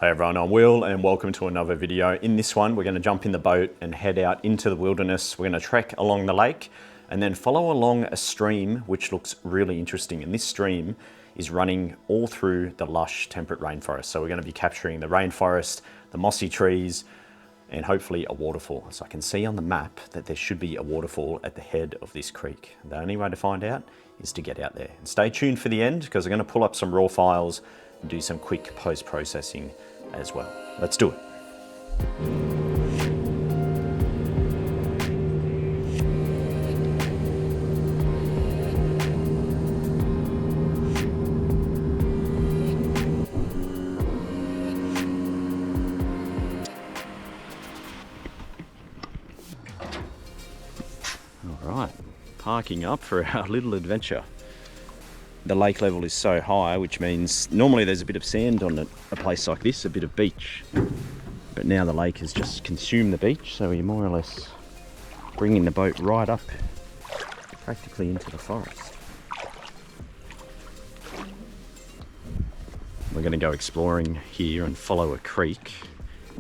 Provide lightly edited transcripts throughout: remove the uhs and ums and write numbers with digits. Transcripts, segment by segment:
Hey everyone, I'm Will and welcome to another video. In this one, we're going to jump in the boat and head out into the wilderness. We're going to trek along the lake and then follow along a stream which looks really interesting. And this stream is running all through the lush temperate rainforest. So we're going to be capturing the rainforest, the mossy trees, and hopefully a waterfall. So I can see on the map that there should be a waterfall at the head of this creek. The only way to find out is to get out there. And stay tuned for the end because we're going to pull up some raw files and do some quick post-processing as well. Let's do it. All right, parking up for our little adventure. The lake level is so high, which means normally there's a bit of sand on a place like this, a bit of beach. But now the lake has just consumed the beach, so we're more or less bringing the boat right up, practically into the forest. We're going to go exploring here and follow a creek.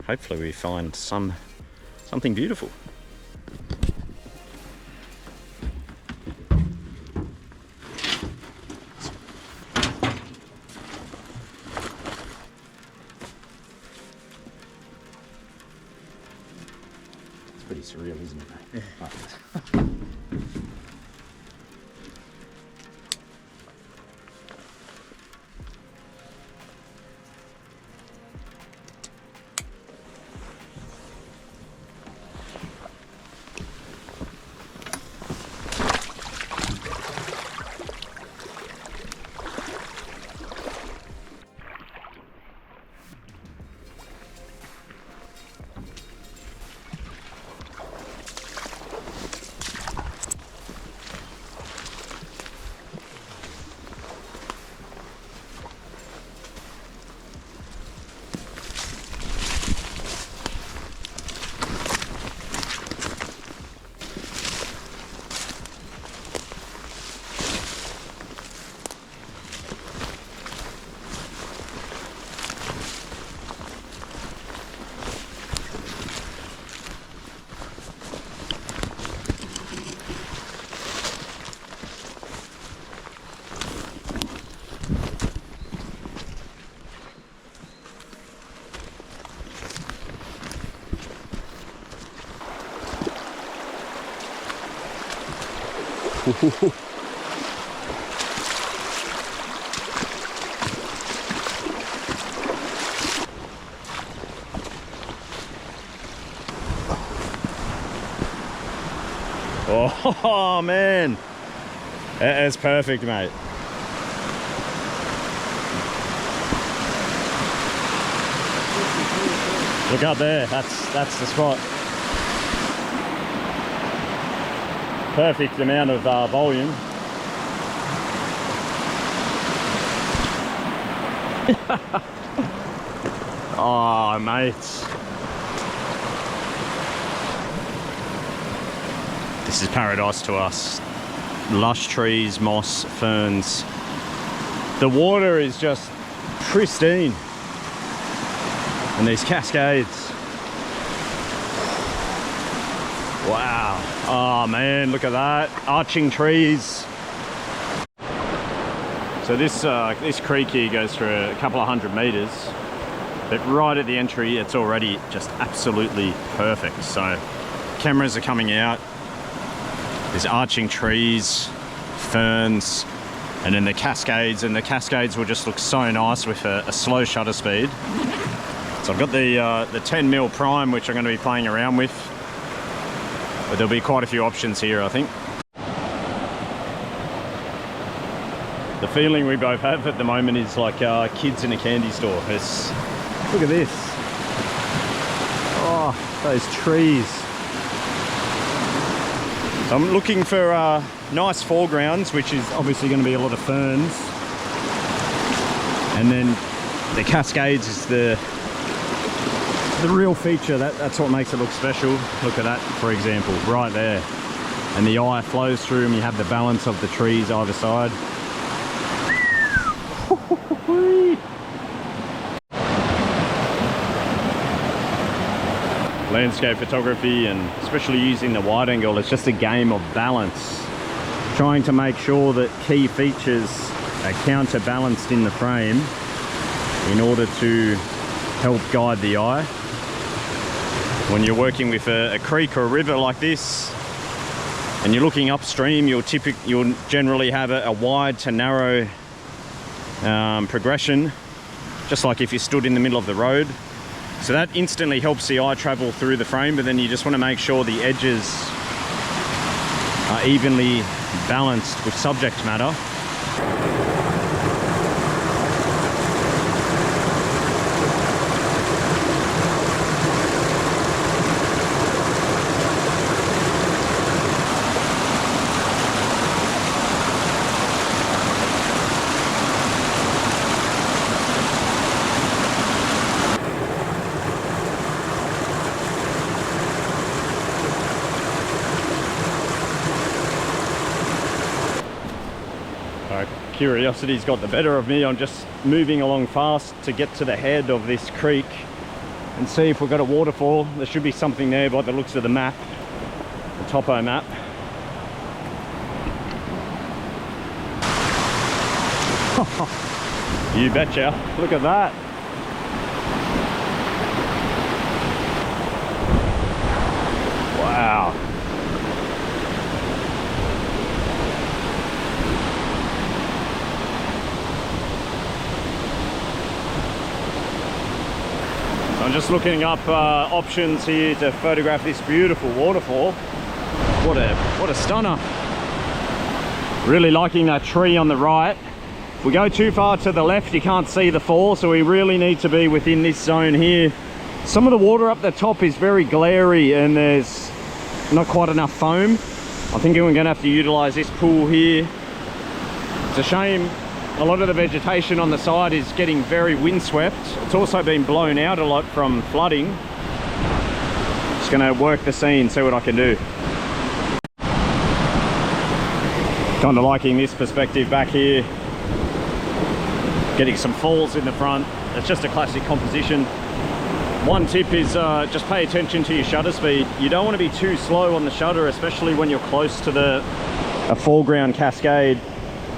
Hopefully we find something beautiful. Pretty surreal, isn't it? Yeah. Oh man, that is perfect, mate. Look up there, that's the spot. Perfect amount of volume. Oh, mate. This is paradise to us. Lush trees, moss, ferns. The water is just pristine. And these cascades. Wow. Oh man, look at that. Arching trees. So this creek here goes for a couple of 100 meters. But right at the entry, it's already just absolutely perfect. So cameras are coming out. There's arching trees, ferns, and then the cascades. And the cascades will just look so nice with a slow shutter speed. So I've got the 10mm prime, which I'm going to be playing around with. But there'll be quite a few options here, I think. The feeling we both have at the moment is like kids in a candy store. Look at this. Oh, those trees. So I'm looking for nice foregrounds, which is obviously going to be a lot of ferns. And then the cascades is the real feature. That's what makes it look special. Look at that, for example, right there. And the eye flows through and you have the balance of the trees either side. landscape photography, and especially using the wide angle, it's just a game of balance. Trying to make sure that key features are counterbalanced in the frame in order to help guide the eye. When you're working with a creek or a river like this, and you're looking upstream, you'll generally have a wide to narrow progression, just like if you stood in the middle of the road. So that instantly helps the eye travel through the frame, but then you just want to make sure the edges are evenly balanced with subject matter. Curiosity's got the better of me. I'm just moving along fast to get to the head of this creek and see if we've got a waterfall. There should be something there by the looks of the map, the topo map. You betcha. Look at that. Wow. I'm just looking up options here to photograph this beautiful waterfall. What a stunner. Really liking that tree on the right. If we go too far to the left, you can't see the fall, so we really need to be within this zone here. Some of the water up the top is very glary and there's not quite enough foam. I think we're gonna have to utilize this pool here. It's a shame a lot of the vegetation on the side is getting very windswept. It's also been blown out a lot from flooding. Just gonna work the scene, see what I can do. Kind of liking this perspective back here. Getting some falls in the front. It's just a classic composition. One tip is just pay attention to your shutter speed. You don't want to be too slow on the shutter, especially when you're close to a foreground cascade.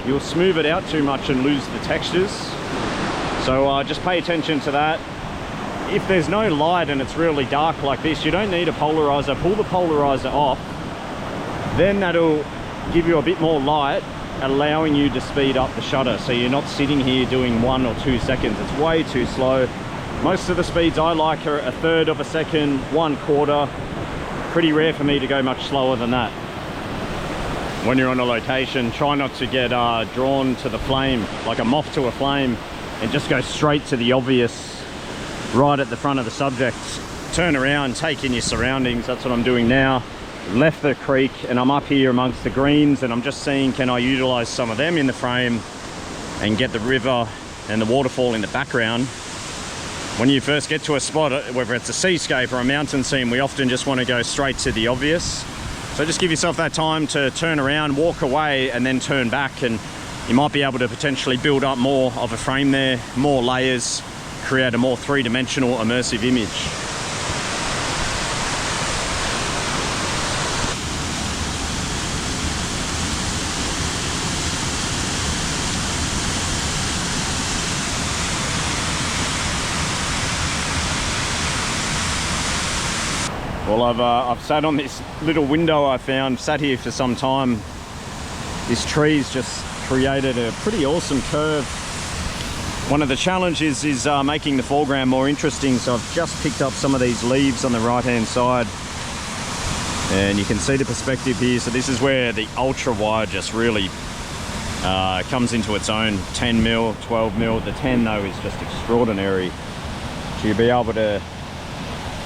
You'll smooth it out too much and lose the textures. So just pay attention to that. If there's no light and it's really dark like this, you don't need a polarizer. Pull the polarizer off. Then that'll give you a bit more light, allowing you to speed up the shutter. So you're not sitting here doing 1 or 2 seconds. It's way too slow. Most of the speeds I like are 1/3 of a second, 1/4. Pretty rare for me to go much slower than that. When you're on a location, try not to get drawn to the flame, like a moth to a flame, and just go straight to the obvious right at the front of the subject. Turn around, take in your surroundings. That's what I'm doing now. Left the creek and I'm up here amongst the greens, and I'm just seeing, can I utilize some of them in the frame and get the river and the waterfall in the background. When you first get to a spot, whether it's a seascape or a mountain scene, we often just want to go straight to the obvious. So just give yourself that time to turn around, walk away, and then turn back, and you might be able to potentially build up more of a frame there, more layers, create a more three-dimensional immersive image. Well, I've sat on this little window I found, sat here for some time. This tree's just created a pretty awesome curve. One of the challenges is making the foreground more interesting, so I've just picked up some of these leaves on the right-hand side. And you can see the perspective here. So this is where the ultra wide just really comes into its own. 10mm, 12mm. The 10 though is just extraordinary. So you'll be able to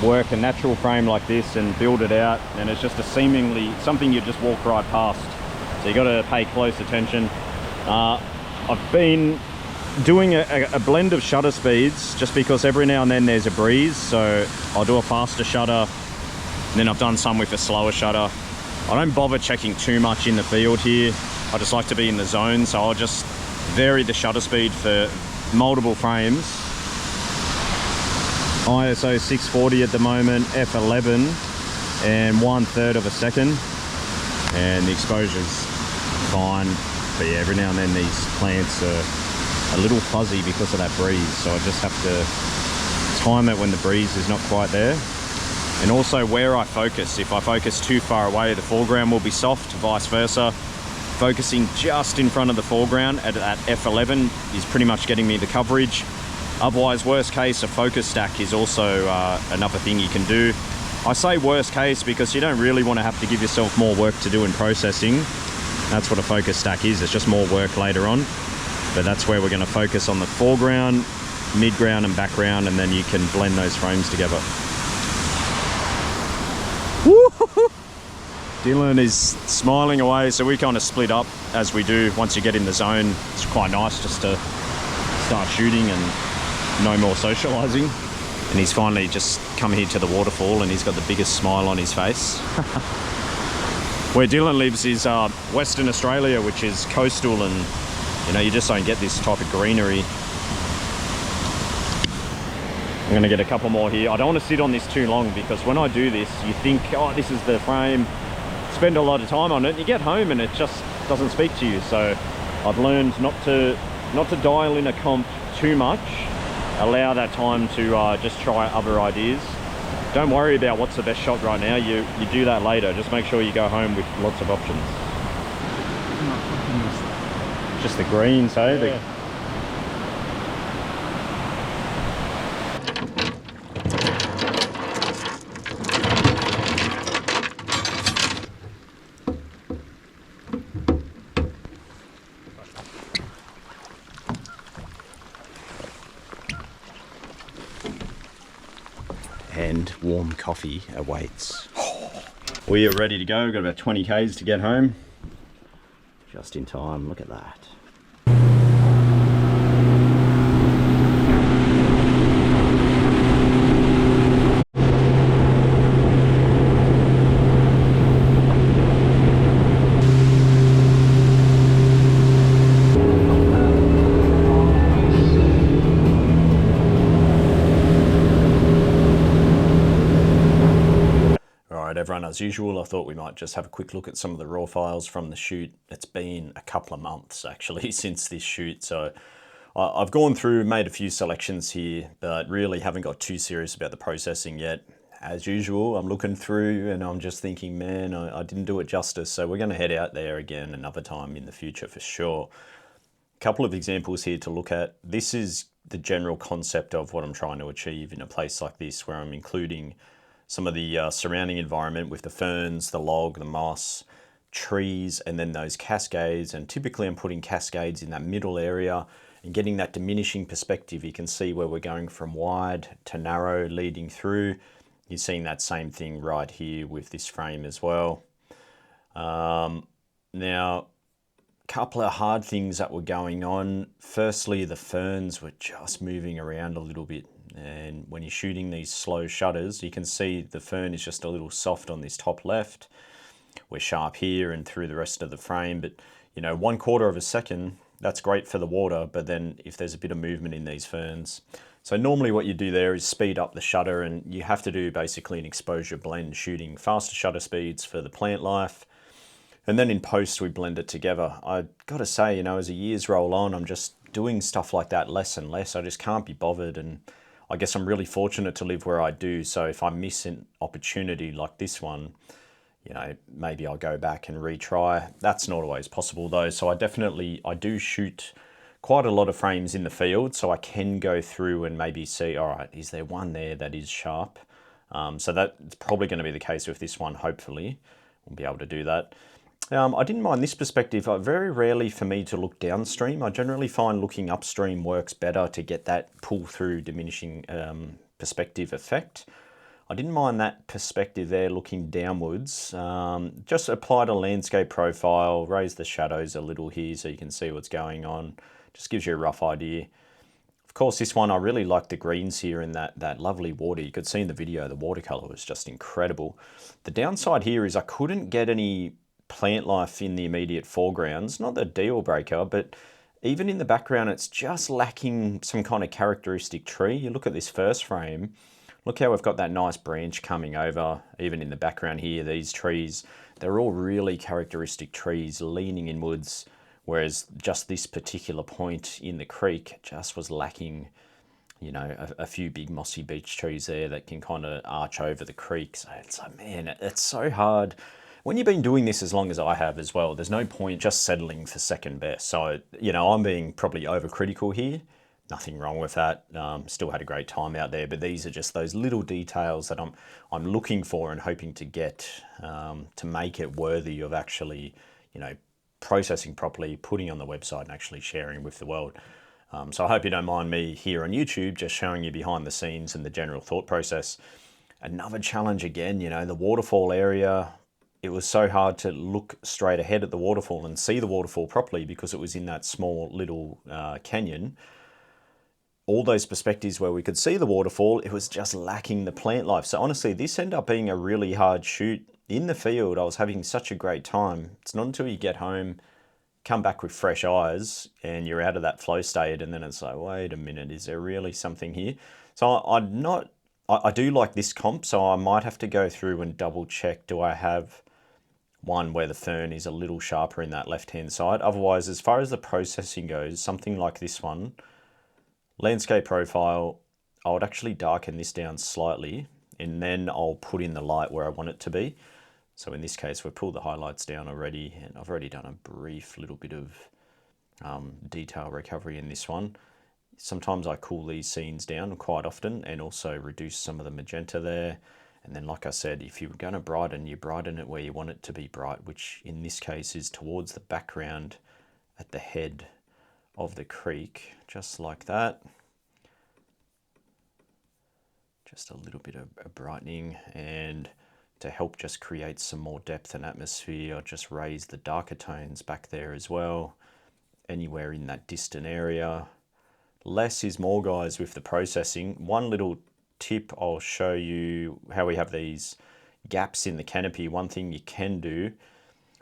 work a natural frame like this and build it out, and it's just a seemingly something you just walk right past. So you got to pay close attention. I've been doing a blend of shutter speeds just because every now and then there's a breeze, so I'll do a faster shutter, and then I've done some with a slower shutter. I don't bother checking too much in the field here. I just like to be in the zone, so I'll just vary the shutter speed for multiple frames. ISO 640 at the moment, f11 and 1/3 of a second, and the exposure's fine. But yeah, every now and then these plants are a little fuzzy because of that breeze, so I just have to time it when the breeze is not quite there. And also where I focus. If I focus too far away, the foreground will be soft, vice versa. Focusing just in front of the foreground at f11 is pretty much getting me the coverage. Otherwise, worst case, a focus stack is also another thing you can do. I say worst case because you don't really want to have to give yourself more work to do in processing. That's what a focus stack is. It's just more work later on. But that's where we're going to focus on the foreground, midground and background, and then you can blend those frames together. Dylan is smiling away, so we kind of split up as we do. Once you get in the zone, it's quite nice just to start shooting and no more socializing. And he's finally just come here to the waterfall and he's got the biggest smile on his face. Where Dylan lives is Western Australia, which is coastal, and you know, you just don't get this type of greenery. I'm gonna get a couple more here. I don't want to sit on this too long because when I do this, you think, oh, this is the frame, spend a lot of time on it, you get home and it just doesn't speak to you. So I've learned not to dial in a comp too much. Allow that time to just try other ideas. Don't worry about what's the best shot right now. You do that later. Just make sure you go home with lots of options. Just the greens, hey? Yeah. And warm coffee awaits. We are ready to go. We've got about 20 Ks to get home. Just in time, look at that. Everyone, as usual, I thought we might just have a quick look at some of the raw files from the shoot. It's been a couple of months actually since this shoot, so I've gone through, made a few selections here, but really haven't got too serious about the processing yet. As usual, I'm looking through and I'm just thinking, man, I didn't do it justice, so we're going to head out there again another time in the future for sure. A couple of examples here to look at. This is the general concept of what I'm trying to achieve in a place like this, where I'm including some of the surrounding environment with the ferns, the log, the moss, trees, and then those cascades. And typically I'm putting cascades in that middle area and getting that diminishing perspective. You can see where we're going from wide to narrow leading through. You're seeing that same thing right here with this frame as well. Now, a couple of hard things that were going on. Firstly, the ferns were just moving around a little bit. And when you're shooting these slow shutters, you can see the fern is just a little soft on this top left. We're sharp here and through the rest of the frame, but you know, 1/4 of a second, that's great for the water, but then if there's a bit of movement in these ferns. So normally what you do there is speed up the shutter, and you have to do basically an exposure blend, shooting faster shutter speeds for the plant life. And then in post, we blend it together. I gotta say, you know, as the years roll on, I'm just doing stuff like that less and less. I just can't be bothered, and I guess I'm really fortunate to live where I do. So if I miss an opportunity like this one, you know, maybe I'll go back and retry. That's not always possible though. So I do shoot quite a lot of frames in the field, so I can go through and maybe see, all right, is there one there that is sharp? So that's probably going to be the case with this one. Hopefully we'll be able to do that. I didn't mind this perspective. Very rarely for me to look downstream. I generally find looking upstream works better to get that pull through diminishing perspective effect. I didn't mind that perspective there looking downwards. Just applied a landscape profile, raised the shadows a little here so you can see what's going on. Just gives you a rough idea. Of course, this one, I really like the greens here in that lovely water. You could see in the video, the watercolor was just incredible. The downside here is I couldn't get any plant life in the immediate foregrounds. Not the deal breaker, but even in the background, it's just lacking some kind of characteristic tree. You look at this first frame, look how we've got that nice branch coming over. Even in the background here, these trees, they're all really characteristic trees leaning inwards, whereas just this particular point in the creek just was lacking, you know, a few big mossy beech trees there that can kind of arch over the creek. So it's like, man, it's so hard. When you've been doing this as long as I have as well, there's no point just settling for second best. So, you know, I'm being probably overcritical here. Nothing wrong with that. Still had a great time out there, but these are just those little details that I'm looking for and hoping to get to make it worthy of actually, you know, processing properly, putting on the website and actually sharing with the world. So I hope you don't mind me here on YouTube just showing you behind the scenes and the general thought process. Another challenge again, you know, the waterfall area. It was so hard to look straight ahead at the waterfall and see the waterfall properly because it was in that small little canyon. All those perspectives where we could see the waterfall, it was just lacking the plant life. So honestly, this ended up being a really hard shoot. In the field, I was having such a great time. It's not until you get home, come back with fresh eyes and you're out of that flow state, and then it's like, wait a minute, is there really something here? So I do like this comp, so I might have to go through and double check, do I have one where the fern is a little sharper in that left-hand side? Otherwise, as far as the processing goes, something like this one, landscape profile, I would actually darken this down slightly, and then I'll put in the light where I want it to be. So in this case, we've pulled the highlights down already, and I've already done a brief little bit of detail recovery in this one. Sometimes I cool these scenes down quite often and also reduce some of the magenta there. And then, like I said, if you're going to brighten, you brighten it where you want it to be bright, which in this case is towards the background at the head of the creek, just like that. Just a little bit of brightening, and to help just create some more depth and atmosphere, I'll just raise the darker tones back there as well, anywhere in that distant area. Less is more, guys, with the processing. One little tip, I'll show you how we have these gaps in the canopy. One thing you can do,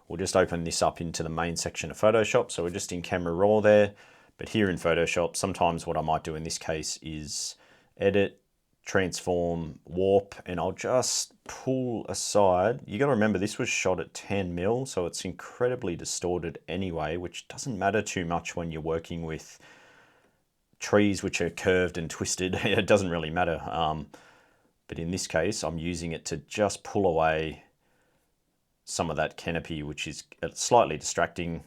we'll just open this up into the main section of Photoshop. So we're just in camera raw there, but here in Photoshop, sometimes what I might do in this case is edit, transform, warp, and I'll just pull aside. You got to remember this was shot at 10 mil, so it's incredibly distorted anyway, which doesn't matter too much when you're working with trees which are curved and twisted. It doesn't really matter. But in this case, I'm using it to just pull away some of that canopy, which is slightly distracting,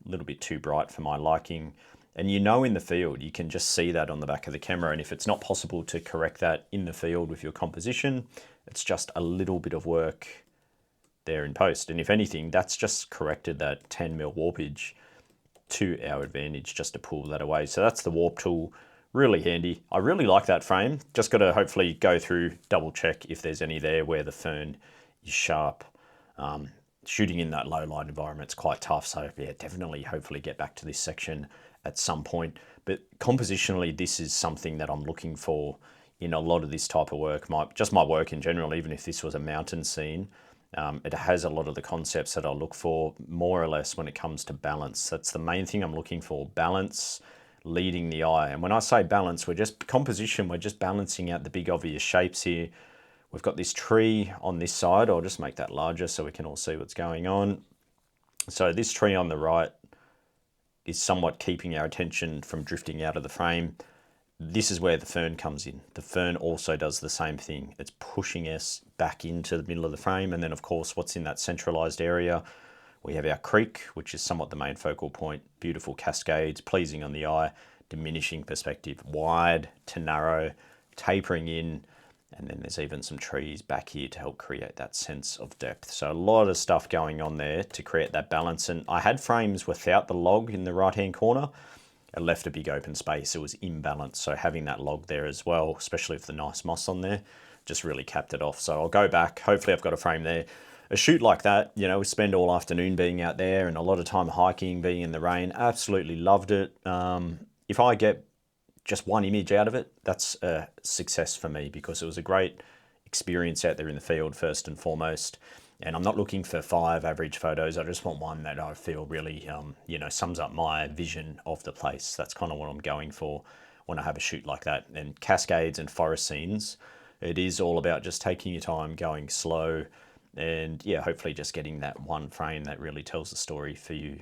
a little bit too bright for my liking. And you know, in the field, you can just see that on the back of the camera. And if it's not possible to correct that in the field with your composition, it's just a little bit of work there in post. And if anything, that's just corrected that 10 mil warpage to our advantage, just to pull that away. So that's the warp tool, really handy. I really like that frame. Just got to hopefully go through, double check if there's any there where the fern is sharp. Shooting in that low light environment is quite tough. So yeah, definitely hopefully get back to this section at some point. But compositionally, this is something that I'm looking for in a lot of this type of work. Just my work in general, even if this was a mountain scene, it has a lot of the concepts that I look for, more or less, when it comes to balance. That's the main thing I'm looking for, balance, leading the eye. And when I say balance, we're just composition, we're just balancing out the big obvious shapes here. We've got this tree on this side. I'll just make that larger so we can all see what's going on. So this tree on the right is somewhat keeping our attention from drifting out of the frame. This is where the fern comes in. The fern also does the same thing. It's pushing us back into the middle of the frame. And then, of course, what's in that centralized area? We have our creek, which is somewhat the main focal point. Beautiful cascades, pleasing on the eye, diminishing perspective, wide to narrow, tapering in. And then there's even some trees back here to help create that sense of depth. So a lot of stuff going on there to create that balance. And I had frames without the log in the right-hand corner. It left a big open space. It was imbalanced. So having that log there as well, especially with the nice moss on there, just really capped it off. So I'll go back. Hopefully I've got a frame there. A shoot like that, you know, we spend all afternoon being out there and a lot of time hiking, being in the rain. Absolutely loved it. If I get just one image out of it, that's a success for me, because it was a great experience out there in the field first and foremost. And I'm not looking for 5 average photos. I just want one that I feel really, sums up my vision of the place. That's kind of what I'm going for when I have a shoot like that. And cascades and forest scenes, it is all about just taking your time, going slow, and yeah, hopefully just getting that one frame that really tells the story for you.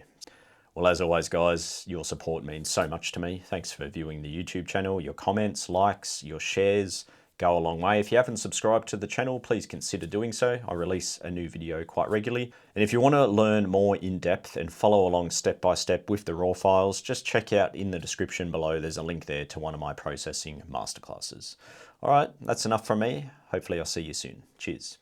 Well, as always, guys, your support means so much to me. Thanks for viewing the YouTube channel. Your comments, likes, your shares go a long way. If you haven't subscribed to the channel, please consider doing so. I release a new video quite regularly. And if you want to learn more in depth and follow along step by step with the raw files, just check out in the description below. There's a link there to one of my processing masterclasses. All right, that's enough from me. Hopefully I'll see you soon. Cheers.